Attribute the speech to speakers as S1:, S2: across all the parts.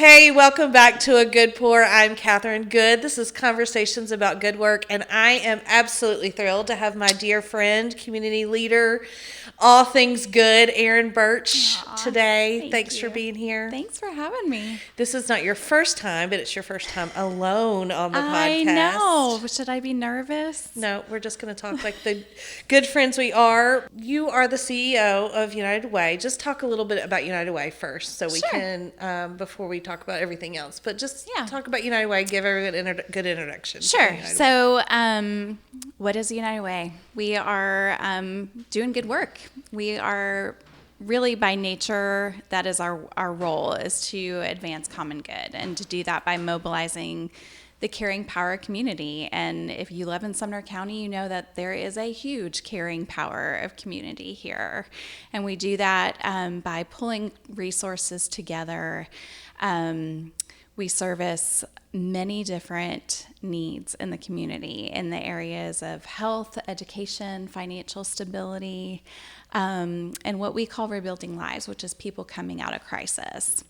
S1: Hey, welcome back to A Good Pour. I'm Kathryn Good. This is Conversations About Good Work, and I am absolutely thrilled to have my dear friend, community leader, all things good, Erin Birch, today. Thanks for being here.
S2: Thanks for having me.
S1: This is not your first time, but it's your first time alone on the podcast.
S2: I know. Should I be nervous?
S1: No, we're just going to talk like the good friends we are. You are the CEO of United Way. Just talk a little bit about United Way first so we can, before we talk about everything else. But just talk about United Way, give everyone a good introduction.
S2: Sure. So what is United Way? We are doing good work. We are really by nature, that is our role, is to advance common good, and to do that by mobilizing the caring power community. And if you live in Sumner County, you know that there is a huge caring power of community here. And we do that by pulling resources together. We service many different needs in the community in the areas of health, education, financial stability, and what we call rebuilding lives, which is people coming out of crisis.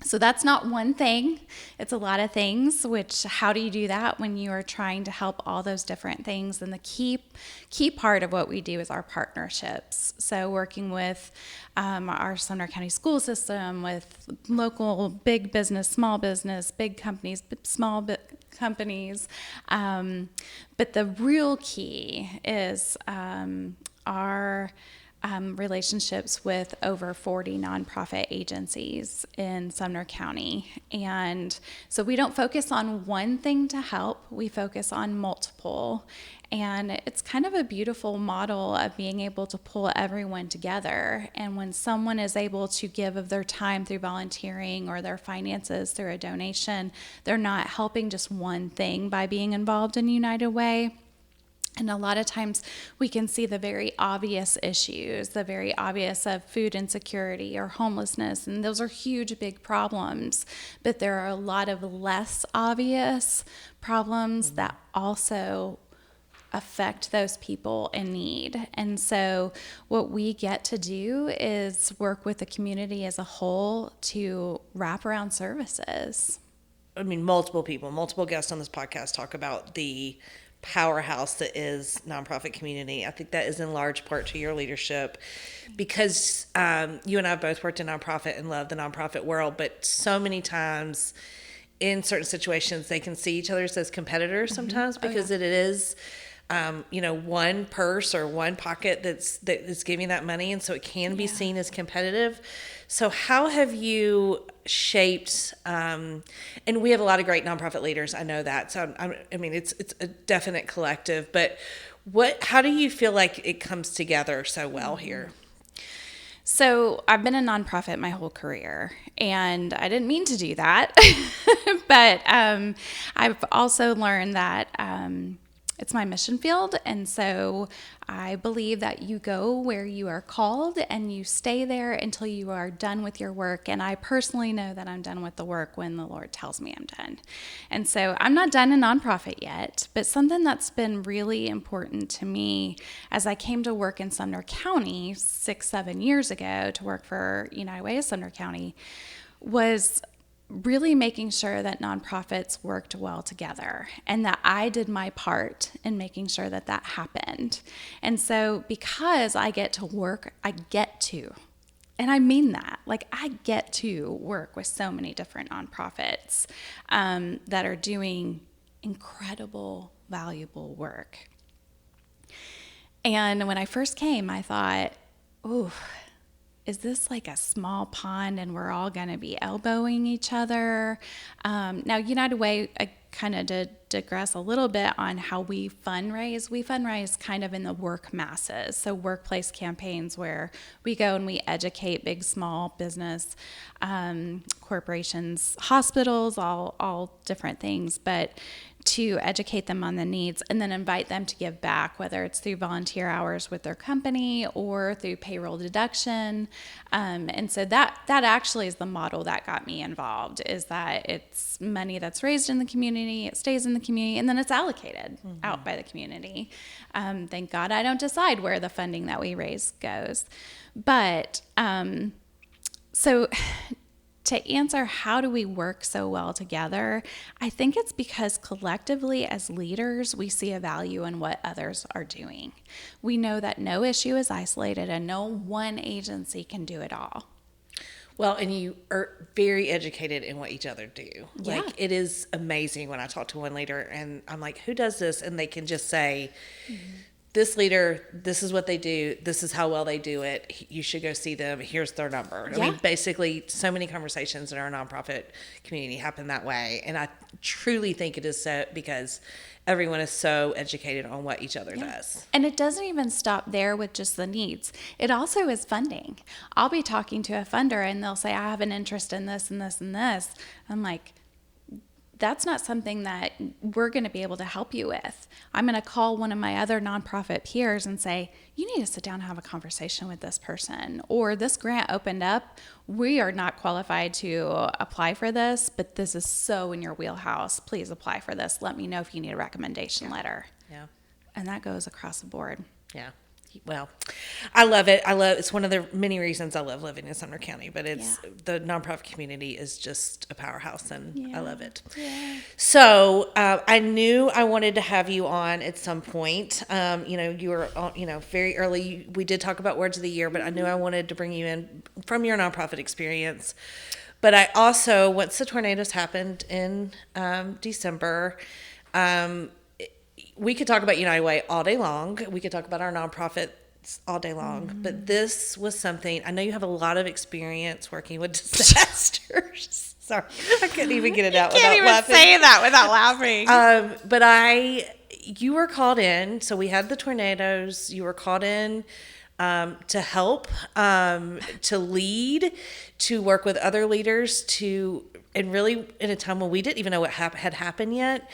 S2: So that's not one thing. It's a lot of things, which how do you do that when you are trying to help all those different things? And the key part of what we do is our partnerships. So working with our Sumner County school system, with local big business, small business, big companies, small companies. But the real key is our relationships with over 40 nonprofit agencies in Sumner County. And so we don't focus on one thing to help, we focus on multiple. And it's kind of a beautiful model of being able to pull everyone together. And when someone is able to give of their time through volunteering or their finances through a donation, they're not helping just one thing by being involved in United Way. And a lot of times we can see the very obvious issues, the very obvious of food insecurity or homelessness, and those are huge, big problems. But there are a lot of less obvious problems that also affect those people in need. And so what we get to do is work with the community as a whole to wrap around services.
S1: I mean, multiple guests on this podcast talk about the powerhouse that is nonprofit community. I think that is in large part to your leadership, because you and I both worked in nonprofit and love the nonprofit world, but so many times in certain situations they can see each other as competitors sometimes, because it is one purse or one pocket that is giving that money, and so it can be seen as competitive. So how have you shaped, and we have a lot of great nonprofit leaders, I know that, so I mean it's a definite collective, but how do you feel like it comes together so well here?
S2: So I've been a nonprofit my whole career, and I didn't mean to do that, but I've also learned that it's my mission field, and so I believe that you go where you are called and you stay there until you are done with your work. And I personally know that I'm done with the work when the Lord tells me I'm done. And so I'm not done in nonprofit yet, but something that's been really important to me as I came to work in Sumner County 6-7 years ago to work for United Way of Sumner County was really making sure that nonprofits worked well together, and that I did my part in making sure that that happened. And so because I get to work, and I mean that, like I get to work with so many different nonprofits that are doing incredible, valuable work. And when I first came, I thought, ooh, is this like a small pond and we're all going to be elbowing each other? Now, United Way, I kind of digress a little bit on how we fundraise. We fundraise kind of in the work masses, so workplace campaigns where we go and we educate big, small business, corporations, hospitals, all different things, but to educate them on the needs and then invite them to give back, whether it's through volunteer hours with their company or through payroll deduction. And so that actually is the model that got me involved, is that it's money that's raised in the community, it stays in the community, and then it's allocated out by the community. Thank God I don't decide where the funding that we raise goes. But so to answer how do we work so well together, I think it's because collectively as leaders, we see a value in what others are doing. We know that no issue is isolated and no one agency can do it all.
S1: Well, and you are very educated in what each other do.
S2: Yeah.
S1: Like, it is amazing when I talk to one leader and I'm like, who does this? And they can just say, this leader, this is what they do. This is how well they do it. You should go see them. Here's their number. I mean, basically, so many conversations in our nonprofit community happen that way. And I truly think it is so because everyone is so educated on what each other does.
S2: And it doesn't even stop there with just the needs. It also is funding. I'll be talking to a funder and they'll say, I have an interest in this and this and this. I'm like, that's not something that we're going to be able to help you with. I'm going to call one of my other nonprofit peers and say, you need to sit down and have a conversation with this person. Or this grant opened up. We are not qualified to apply for this, but this is so in your wheelhouse. Please apply for this. Let me know if you need a recommendation letter.
S1: Yeah.
S2: And that goes across the board.
S1: Yeah. Well, I love it. It's one of the many reasons I love living in Sumner County, but it's the nonprofit community is just a powerhouse and I love it.
S2: Yeah.
S1: So I knew I wanted to have you on at some point. You were, very early. We did talk about words of the year, but I knew I wanted to bring you in from your nonprofit experience. But I also, once the tornadoes happened in December, we could talk about United Way all day long. We could talk about our nonprofits all day long. Mm-hmm. But this was something, I know you have a lot of experience working with disasters. Sorry, I couldn't even get it out without laughing.
S2: Can't even say that without laughing.
S1: But you were called in. So we had the tornadoes. You were called in to help, to lead, to work with other leaders, and really in a time when we didn't even know what had happened yet.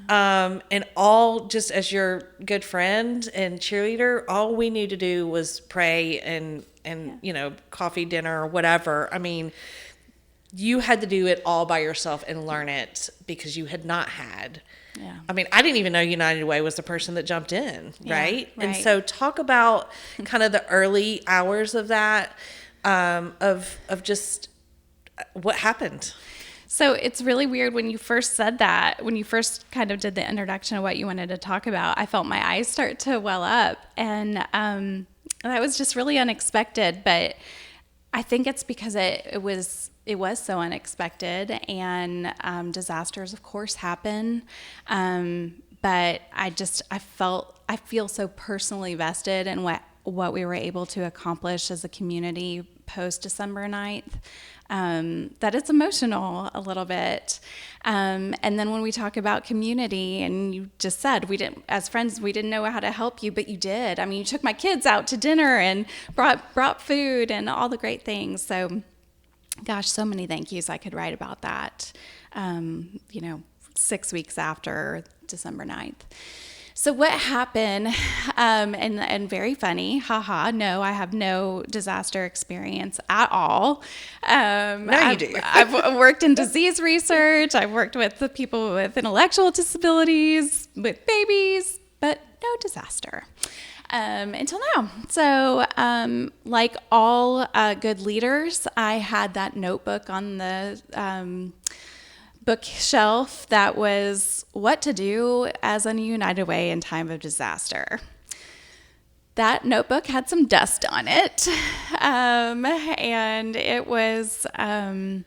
S1: And all just as your good friend and cheerleader, all we knew to do was pray and coffee, dinner, or whatever. I mean, you had to do it all by yourself and learn it because you had not had. Yeah. I mean, I didn't even know United Way was the person that jumped in, right? And so talk about kind of the early hours of that, of just what happened.
S2: So it's really weird when you first said that, when you first kind of did the introduction of what you wanted to talk about, I felt my eyes start to well up. And that was just really unexpected. But I think it's because it was so unexpected. And disasters, of course, happen. But I feel so personally vested in what we were able to accomplish as a community post December 9th. That it's emotional a little bit. And then when we talk about community, and you just said, as friends, we didn't know how to help you, but you did. I mean, you took my kids out to dinner and brought food and all the great things. So, gosh, so many thank yous I could write about that, 6 weeks after December 9th. So what happened, and very funny, no, I have no disaster experience at all.
S1: You do.
S2: I've worked in disease research. I've worked with the people with intellectual disabilities, with babies, but no disaster until now. So like all good leaders, I had that notebook on the bookshelf that was what to do as a United Way in time of disaster. That notebook had some dust on it, and it was kind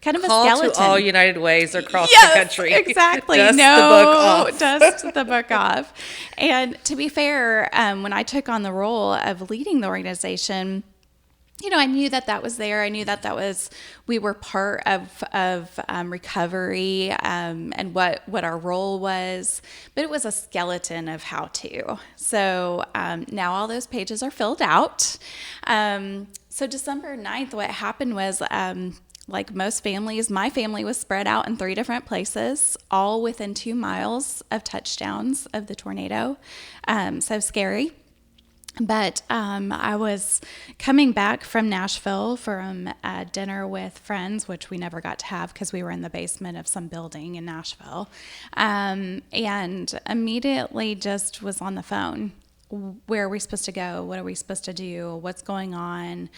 S2: of
S1: Call
S2: a skeleton.
S1: To all United Ways across the country.
S2: Exactly.
S1: Dust the book off.
S2: Dust the book off. And to be fair, when I took on the role of leading the organization, I knew that was there. I knew that we were part of recovery and what our role was, but it was a skeleton of how to. So now all those pages are filled out. So December 9th, what happened was, like most families, my family was spread out in 3 different places, all within 2 miles of touchdowns of the tornado. So scary. But I was coming back from Nashville from dinner with friends, which we never got to have because we were in the basement of some building in Nashville, and immediately just was on the phone where are we supposed to go? What are we supposed to do? What's going on?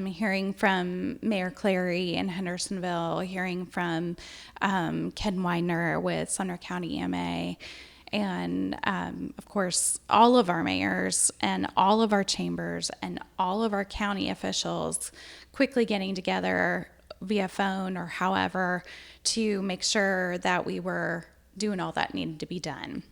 S2: Hearing from Mayor Clary in Hendersonville, hearing from Ken Weidner with Sumner County EMA, and of course, all of our mayors and all of our chambers and all of our county officials quickly getting together via phone or however to make sure that we were doing all that needed to be done.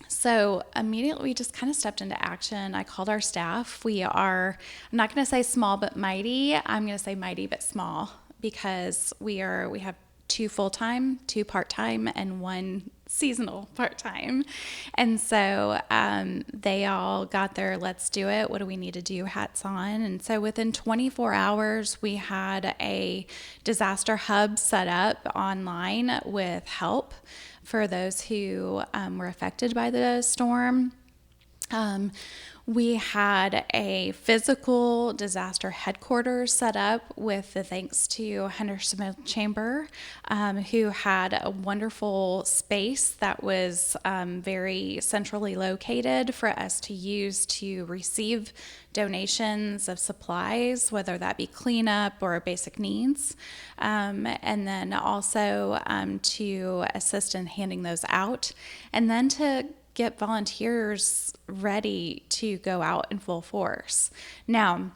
S2: So immediately we just kind of stepped into action. I called our staff. I'm not going to say small but mighty. I'm going to say mighty but small, because we have 2 full-time, 2 part-time, and 1 seasonal part-time. And so they all got their let's do it, what do we need to do hats on. And so within 24 hours, we had a disaster hub set up online with help for those who were affected by the storm. We had a physical disaster headquarters set up with the thanks to Hendersonville Chamber, who had a wonderful space that was very centrally located for us to use to receive donations of supplies, whether that be cleanup or basic needs, and then also to assist in handing those out, and then to get volunteers ready to go out in full force. Now,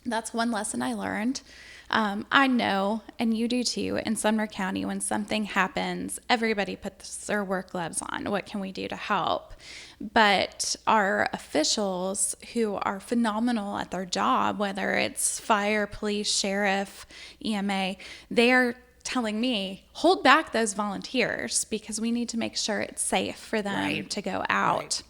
S2: that's one lesson I learned. I know, and you do too, in Sumner County, when something happens, everybody puts their work gloves on. What can we do to help? But our officials, who are phenomenal at their job, whether it's fire, police, sheriff, EMA, they are telling me, hold back those volunteers because we need to make sure it's safe for them to go out. Right.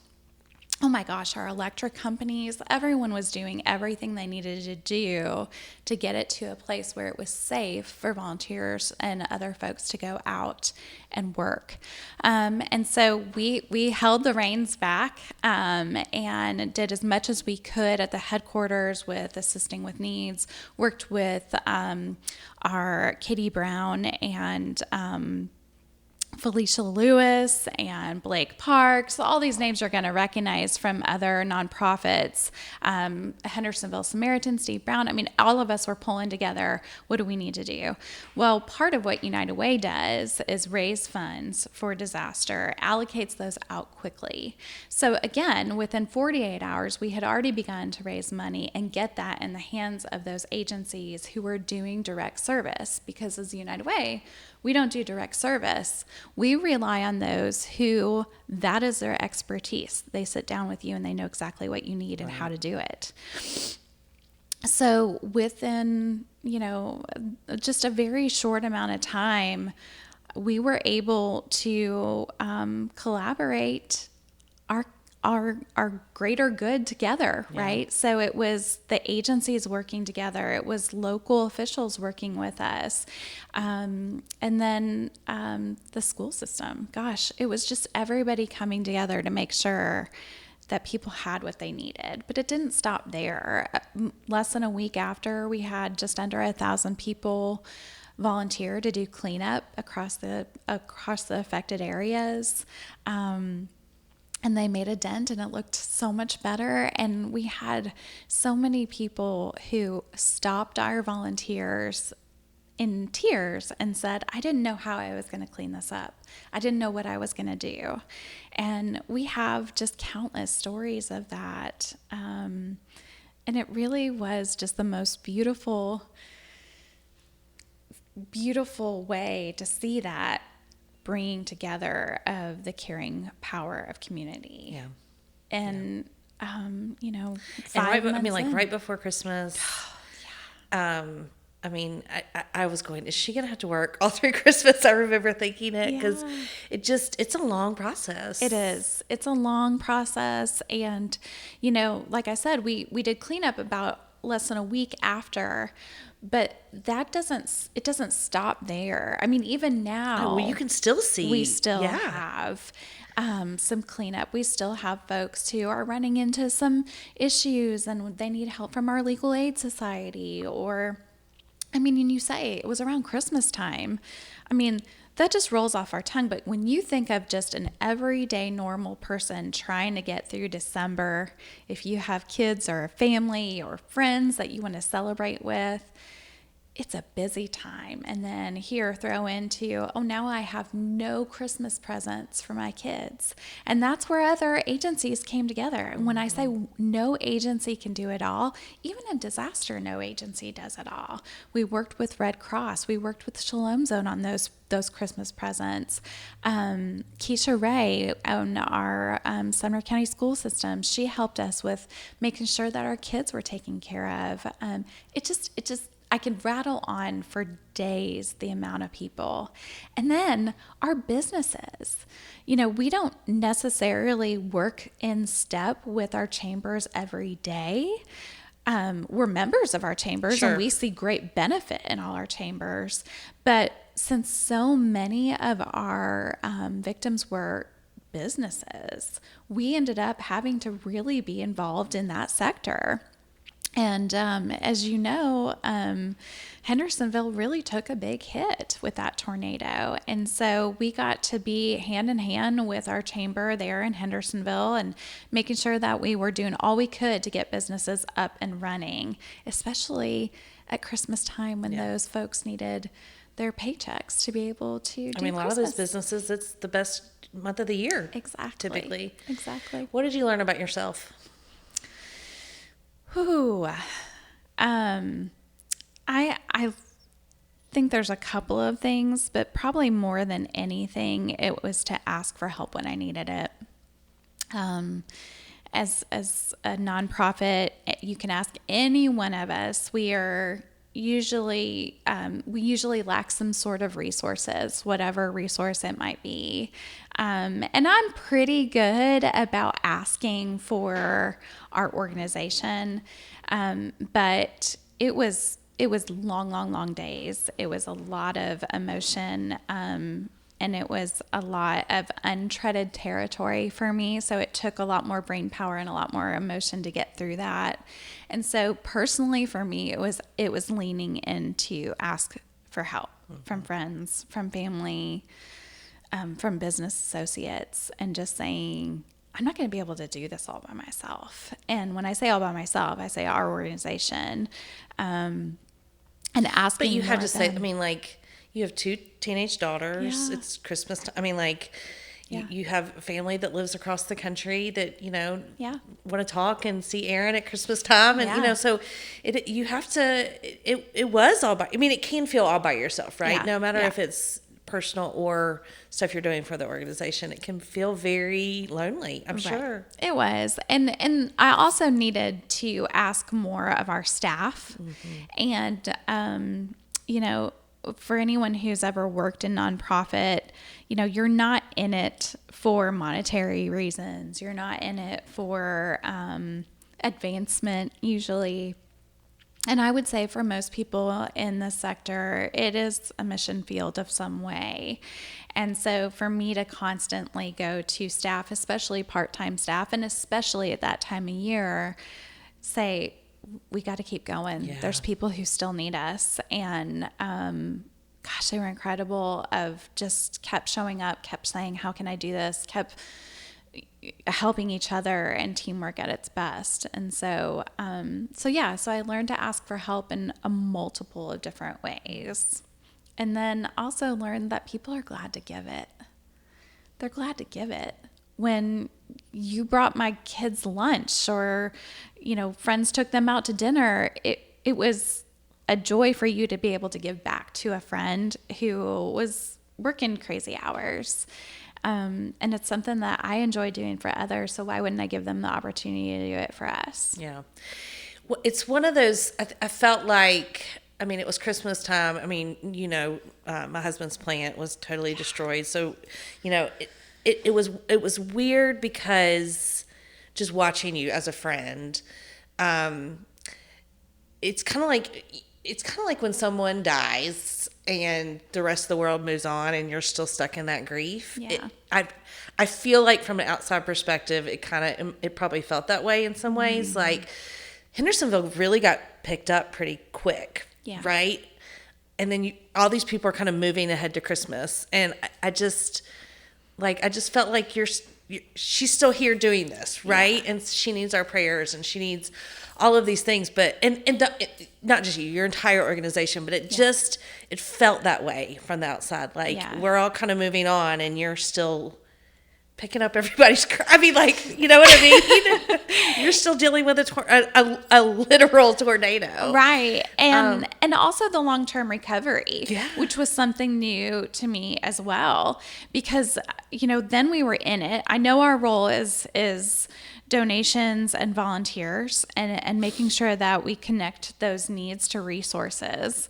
S2: Oh my gosh, our electric companies, everyone was doing everything they needed to do to get it to a place where it was safe for volunteers and other folks to go out and work. And so we held the reins back and did as much as we could at the headquarters with assisting with needs, worked with our Katie Brown and Felicia Lewis and Blake Parks. All these names you're going to recognize from other nonprofits. Hendersonville Samaritan, Steve Brown. I mean, all of us were pulling together. What do we need to do? Well, part of what United Way does is raise funds for disaster, allocates those out quickly. So again, within 48 hours, we had already begun to raise money and get that in the hands of those agencies who were doing direct service, because as United Way, we don't do direct service. We rely on those who that is their expertise. They sit down with you and they know exactly what you need and how to do it. So within, just a very short amount of time, we were able to collaborate our greater good together, right? So it was the agencies working together. It was local officials working with us. And then the school system. Gosh, it was just everybody coming together to make sure that people had what they needed. But it didn't stop there. Less than a week after, we had just under 1,000 people volunteer to do cleanup across the affected areas. And they made a dent and it looked so much better. And we had so many people who stopped our volunteers in tears and said, I didn't know how I was going to clean this up. I didn't know what I was going to do. And we have just countless stories of that. And it really was just the most beautiful way to see that bringing together of the caring power of community.
S1: Yeah.
S2: And,
S1: right before Christmas, I was going, is she going to have to work all through Christmas? I remember thinking it because it's a long process.
S2: It is. It's a long process. And, like I said, we did cleanup about less than a week after, but it doesn't stop there. I mean, even now,
S1: you can still see,
S2: we still have some cleanup. We still have folks who are running into some issues and they need help from our legal aid society. And you say it was around Christmas time. I mean, that just rolls off our tongue. But when you think of just an everyday normal person trying to get through December, if you have kids or a family or friends that you want to celebrate with, it's a busy time. And then here throw into, oh, now I have no Christmas presents for my kids. And that's where other agencies came together. And when I say no agency can do it all, even in disaster, no agency does it all. We worked with Red Cross. We worked with Shalom Zone on those Christmas presents. Keisha Ray on our Sumner County school system, she helped us with making sure that our kids were taken care of. It just I could rattle on for days the amount of people. And then our businesses. We don't necessarily work in step with our chambers every day. We're members of our chambers,
S1: Sure.
S2: and we see great benefit in all our chambers. But since so many of our victims were businesses, we ended up having to really be involved in that sector. And as you know, Hendersonville really took a big hit with that tornado. And so we got to be hand in hand with our chamber there in Hendersonville and making sure that we were doing all we could to get businesses up and running, especially at Christmas time when those folks needed their paychecks to be able to do
S1: I mean, a lot
S2: Christmas.
S1: of those businesses, it's the best month of the year.
S2: Exactly.
S1: Typically.
S2: Exactly.
S1: What did you learn about yourself?
S2: Ooh, I think there's a couple of things, but probably more than anything, it was to ask for help when I needed it. As a nonprofit, you can ask any one of us. We usually lack some sort of resources, whatever resource it might be. And I'm pretty good about asking for our organization. But it was long days. It was a lot of emotion. And it was a lot of untreaded territory for me. So it took a lot more brain power and a lot more emotion to get through that. And so personally for me, it was leaning in to ask for help from friends, from family, from business associates, and just saying, I'm not going to be able to do this all by myself. And when I say all by myself, I say our organization, and asking.
S1: But you had to say,
S2: them.
S1: I mean, like, you have 2 teenage daughters.
S2: Yeah.
S1: It's Christmas time. I mean, like,
S2: Yeah.
S1: you have a family that lives across the country that,
S2: Yeah.
S1: want to talk and see Erin at Christmas time. And,
S2: Yeah.
S1: so you have to, it was all by, I mean, it can feel all by yourself, right?
S2: Yeah.
S1: No matter
S2: Yeah.
S1: if it's personal or stuff you're doing for the organization, it can feel very lonely, I'm sure.
S2: It was. And I also needed to ask more of our staff. And, for anyone who's ever worked in nonprofit, you're not in it for monetary reasons. You're not in it for advancement usually. And I would say for most people in this sector, it is a mission field of some way. And so for me to constantly go to staff, especially part-time staff, and especially at that time of year, say, we got to keep going.
S1: Yeah.
S2: There's people who still need us. And gosh, they were incredible, of just kept showing up, kept saying, how can I do this? Kept helping each other, and teamwork at its best. And so I learned to ask for help in a multiple of different ways. And then also learned that people are glad to give it. They're glad to give it. When you brought my kids lunch, or, friends took them out to dinner, it was a joy for you to be able to give back to a friend who was working crazy hours. And it's something that I enjoy doing for others. So why wouldn't I give them the opportunity to do it for us?
S1: Yeah. Well, it's one of those, I felt like, I mean, it was Christmas time. I mean, my husband's plant was totally destroyed. So, it was weird, because just watching you as a friend, it's kind of like when someone dies and the rest of the world moves on and you're still stuck in that grief.
S2: Yeah.
S1: I feel like from an outside perspective, it probably felt that way in some ways. Like, Hendersonville really got picked up pretty quick.
S2: Yeah.
S1: Right. and then all these people are kind of moving ahead to Christmas, and I just felt like she's still here doing this, right? Yeah. And she needs our prayers, and she needs all of these things, but not just you, your entire organization, but it felt that way from the outside. Like we're all kind of moving on, and you're still picking up everybody's. I mean, like, you know what I mean? You're still dealing with a literal tornado,
S2: right? And also the long-term recovery,
S1: yeah,
S2: which was something new to me as well, because then we were in it. I know our role is donations and volunteers, and making sure that we connect those needs to resources.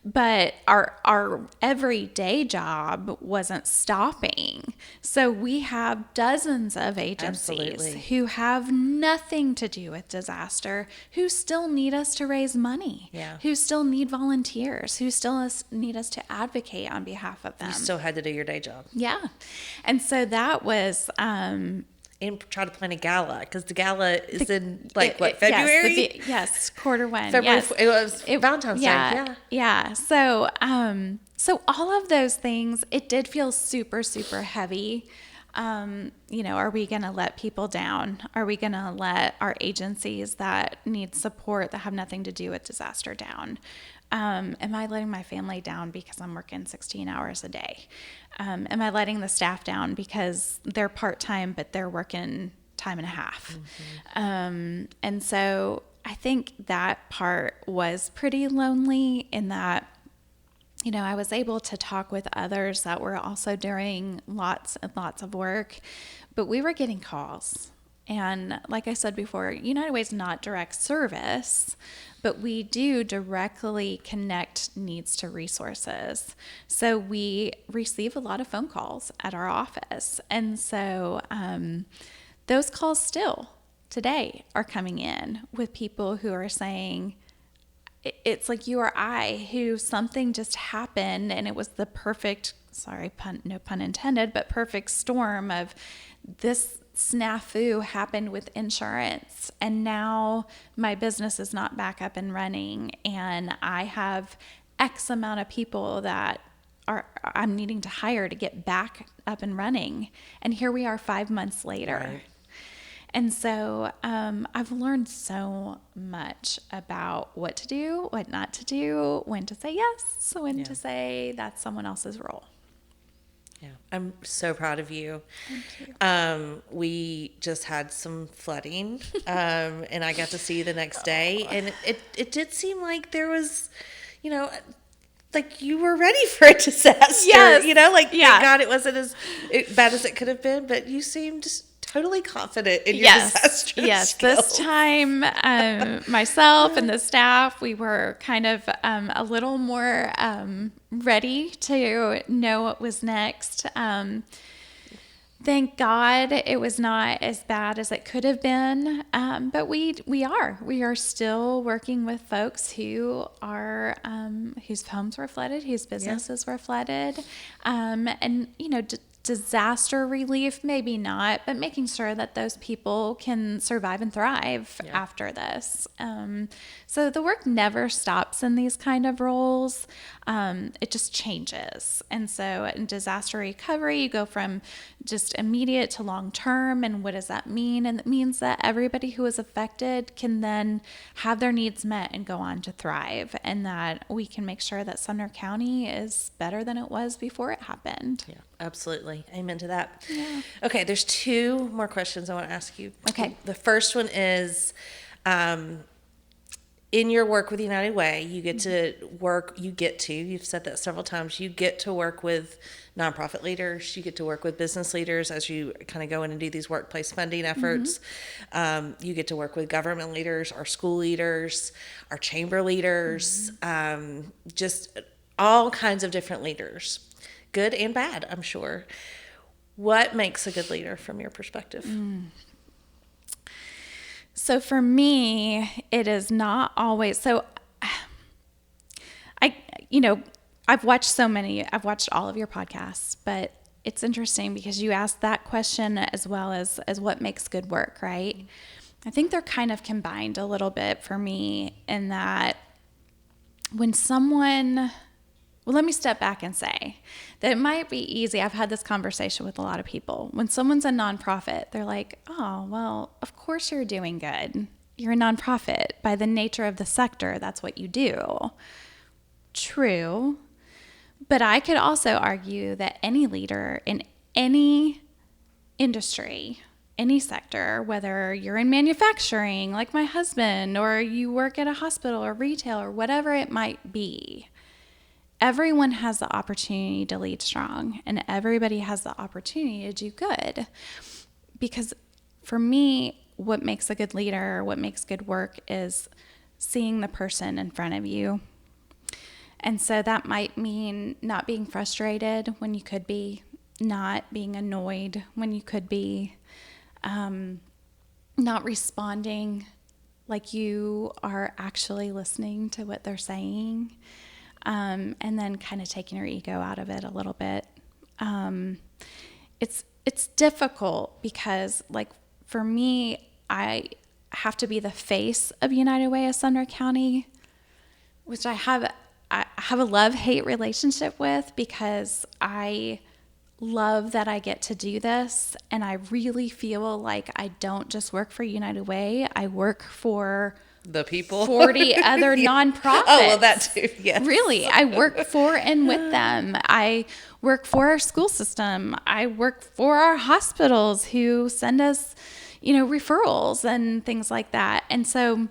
S2: But our everyday job wasn't stopping. So we have dozens of agencies who have nothing to do with disaster, who still need us to raise money, who still need volunteers, who still need us to advocate on behalf of them.
S1: You still had to do your day job.
S2: Yeah. And so that was...
S1: and try to plan a gala, because the gala is in February?
S2: Yes, quarter one.
S1: February.
S2: Yes.
S1: It was Valentine's Day.
S2: Yeah. So all of those things, it did feel super, super heavy. Are we going to let people down? Are we going to let our agencies that need support that have nothing to do with disaster down? Am I letting my family down because I'm working 16 hours a day? Am I letting the staff down because they're part-time, but they're working time and a half? Mm-hmm. And so I think that part was pretty lonely in that, I was able to talk with others that were also doing lots and lots of work, but we were getting calls. And like I said before, United Way is not direct service, but we do directly connect needs to resources. So we receive a lot of phone calls at our office. And so those calls still today are coming in with people who are saying, it's like you or I, who something just happened and it was the perfect, no pun intended, but perfect storm of this snafu happened with insurance, and now my business is not back up and running, and I have X amount of people that I'm needing to hire to get back up and running, and here we are 5 months later. Right. And so I've learned so much about what to do, what not to do, when to say yes, when to say that's someone else's role.
S1: Yeah, I'm so proud of you.
S2: Thank you.
S1: We just had some flooding, and I got to see you the next day, and it did seem like there was, like you were ready for a disaster.
S2: Yes.
S1: Thank God it wasn't as bad as it could have been, but you seemed totally confident in your disaster skills.
S2: This time, myself and the staff, we were kind of a little more ready to know what was next. Thank God it was not as bad as it could have been, but we are still working with folks who are whose homes were flooded, whose businesses were flooded, and disaster relief, maybe not, but making sure that those people can survive and thrive after this. So the work never stops in these kind of roles. It just changes. And so in disaster recovery, you go from just immediate to long term. And what does that mean? And it means that everybody who is affected can then have their needs met and go on to thrive. And that we can make sure that Sumner County is better than it was before it happened.
S1: Yeah, absolutely. Amen to that.
S2: Yeah.
S1: Okay, there's 2 more questions I want to ask you.
S2: Okay.
S1: The first one is, in your work with United Way, you've said that several times, you get to work with nonprofit leaders, you get to work with business leaders as you kind of go in and do these workplace funding efforts. Mm-hmm. You get to work with government leaders, our school leaders, our chamber leaders, just all kinds of different leaders, good and bad, I'm sure. What makes a good leader from your perspective?
S2: So for me, it is not always, so I've watched all of your podcasts, but it's interesting because you asked that question as well as what makes good work, right? I think they're kind of combined a little bit for me in that when someone Well, let me step back and say that it might be easy. I've had this conversation with a lot of people. When someone's a nonprofit, they're like, oh, well, of course you're doing good. You're a nonprofit. By the nature of the sector, that's what you do. True. But I could also argue that any leader in any industry, any sector, whether you're in manufacturing like my husband, or you work at a hospital or retail or whatever it might be, everyone has the opportunity to lead strong, and everybody has the opportunity to do good. Because for me, what makes a good leader, what makes good work is seeing the person in front of you. And so that might mean not being frustrated when you could be, not being annoyed when you could be, not responding like you are actually listening to what they're saying, and then kind of taking your ego out of it a little bit. It's difficult because, like, for me, I have to be the face of United Way of Sumner County, which I have a love-hate relationship with, because I love that I get to do this, and I really feel like I don't just work for United Way, I work for
S1: the people,
S2: 40 other nonprofits.
S1: Oh, well, that too, yes.
S2: Really, I work for and with them. I work for our school system. I work for our hospitals who send us, referrals and things like that. And so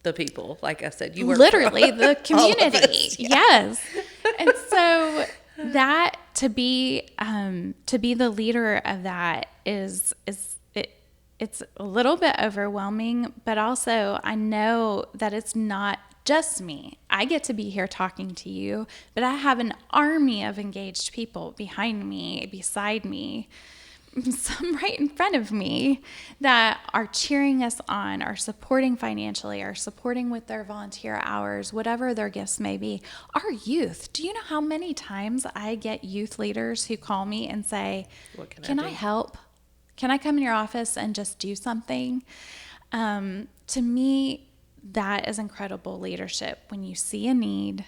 S1: the people, like I said, you work
S2: literally
S1: for
S2: the community.
S1: All of us, yeah.
S2: Yes. And so that to be the leader of that it's a little bit overwhelming, but also I know that it's not just me. I get to be here talking to you, but I have an army of engaged people behind me, beside me, some right in front of me, that are cheering us on, are supporting financially, are supporting with their volunteer hours, whatever their gifts may be. Our youth, do you know how many times I get youth leaders who call me and say, can I help? Can I come in your office and just do something? To me, that is incredible leadership, when you see a need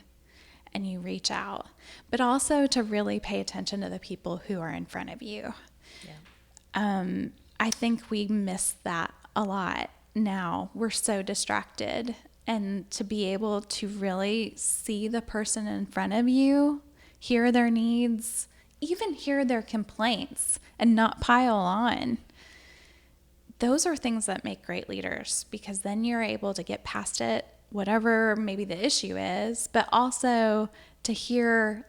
S2: and you reach out, but also to really pay attention to the people who are in front of you. Yeah. I think we miss that a lot now. We're so distracted, and to be able to really see the person in front of you, hear their needs, even hear their complaints and not pile on. Those are things that make great leaders, because then you're able to get past it, whatever maybe the issue is, but also to hear,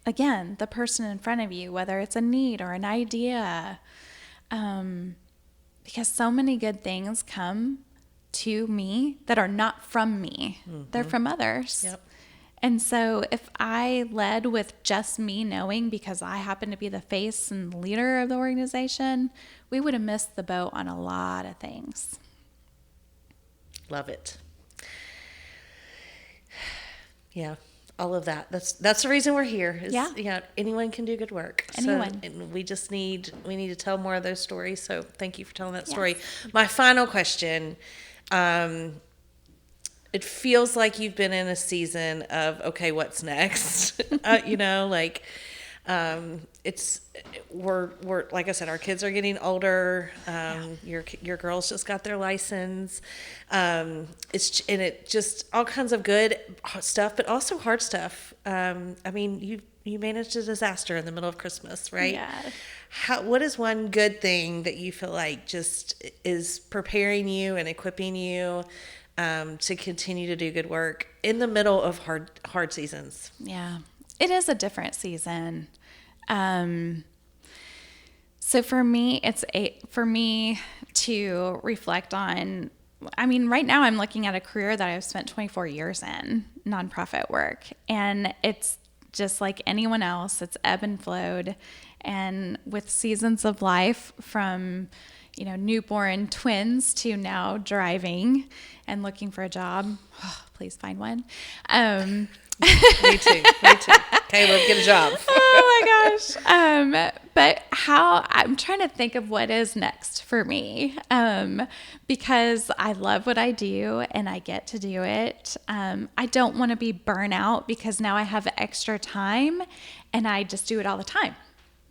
S2: again, the person in front of you, whether it's a need or an idea, because so many good things come to me that are not from me. Mm-hmm. They're from others. Yep. And so if I led with just me knowing, because I happen to be the face and leader of the organization, we would have missed the boat on a lot of things.
S1: Love it. Yeah, all of that. That's the reason we're here. Yeah, anyone can do good work.
S2: Anyone.
S1: So, and we need to tell more of those stories. So thank you for telling that story. My final question. It feels like you've been in a season of, okay, what's next? We're like I said, our kids are getting older. Your girls just got their license. It just all kinds of good stuff, but also hard stuff. You managed a disaster in the middle of Christmas, right? Yeah. What is one good thing that you feel like just is preparing you and equipping you to continue to do good work in the middle of hard seasons?
S2: Yeah, it is a different season. So for me, for me to reflect on, right now I'm looking at a career that I've spent 24 years in, nonprofit work, and it's just like anyone else. It's ebb and flowed, and with seasons of life, from newborn twins to now driving and looking for a job. Oh, please find one.
S1: Me too. Caleb, get a job.
S2: Oh my gosh. But I'm trying to think of what is next for me. Because I love what I do and I get to do it. I don't want to be burnout because now I have extra time and I just do it all the time.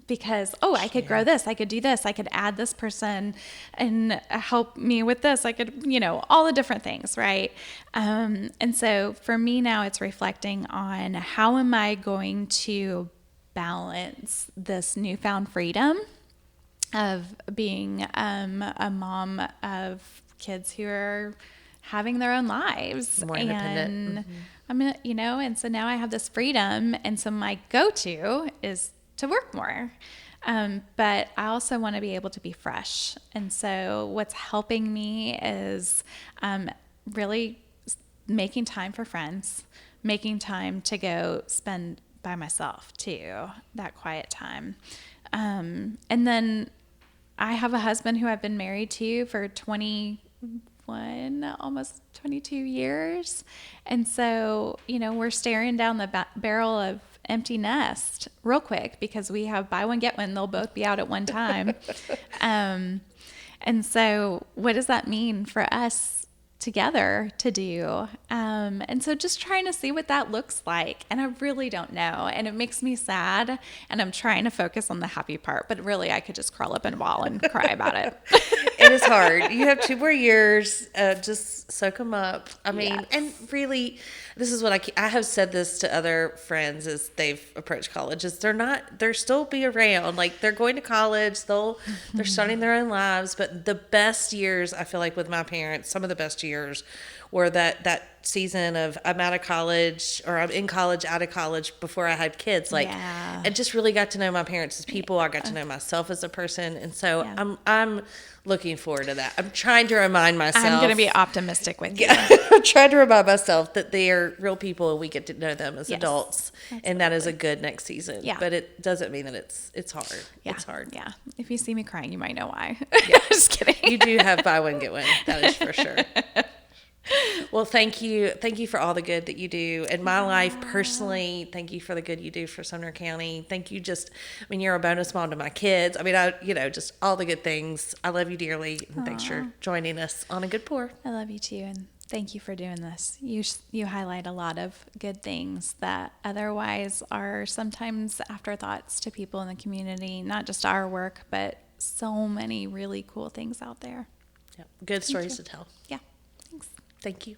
S2: Because, I could grow this, I could do this, I could add this person and help me with this. I could, all the different things, right? And so for me now, it's reflecting on how am I going to balance this newfound freedom of being a mom of kids who are having their own lives.
S1: More independent.
S2: And so now I have this freedom. And so my go-to is to work more. But I also want to be able to be fresh. And so what's helping me is really making time for friends, making time to go spend by myself too, that quiet time. And then I have a husband who I've been married to for 21, almost 22 years. And so, we're staring down the barrel of empty nest real quick because we have buy one, get one. They'll both be out at one time. And so what does that mean for us together to do? And so just trying to see what that looks like. And I really don't know. And it makes me sad. And I'm trying to focus on the happy part, but really I could just curl up in a ball and cry about it.
S1: It is hard. You have 2 more years. Just soak them up.
S2: Yes.
S1: And really, this is what I have said this to other friends as they've approached college, is they're still be around. Like, they're going to college, they're starting their own lives. But the best years, I feel like with my parents, some of the best years were that season of I'm out of college, or I'm in college, out of college, before I had kids. Like,
S2: Yeah.
S1: I just really got to know my parents as people. I got to know myself as a person. And so I'm looking forward to that. I'm trying to remind myself.
S2: I'm going to be optimistic with you.
S1: I'm trying to remind myself that they are real people and we get to know them as adults.
S2: Absolutely.
S1: And that is a good next season.
S2: Yeah.
S1: But it doesn't mean that it's hard.
S2: Yeah.
S1: It's hard.
S2: Yeah. If you see me crying, you might know why.
S1: Yeah.
S2: Just kidding.
S1: You do have buy one, get one. That is for sure. Well, thank you. Thank you for all the good that you do in my life personally. Thank you for the good you do for Sumner County. Thank you. You're a bonus mom to my kids. Just all the good things. I love you dearly. And thanks for joining us on A Good Pour.
S2: I love you too. And thank you for doing this. You highlight a lot of good things that otherwise are sometimes afterthoughts to people in the community, not just our work, but so many really cool things out there.
S1: Yeah. Good stories to tell.
S2: Yeah. Thanks.
S1: Thank you.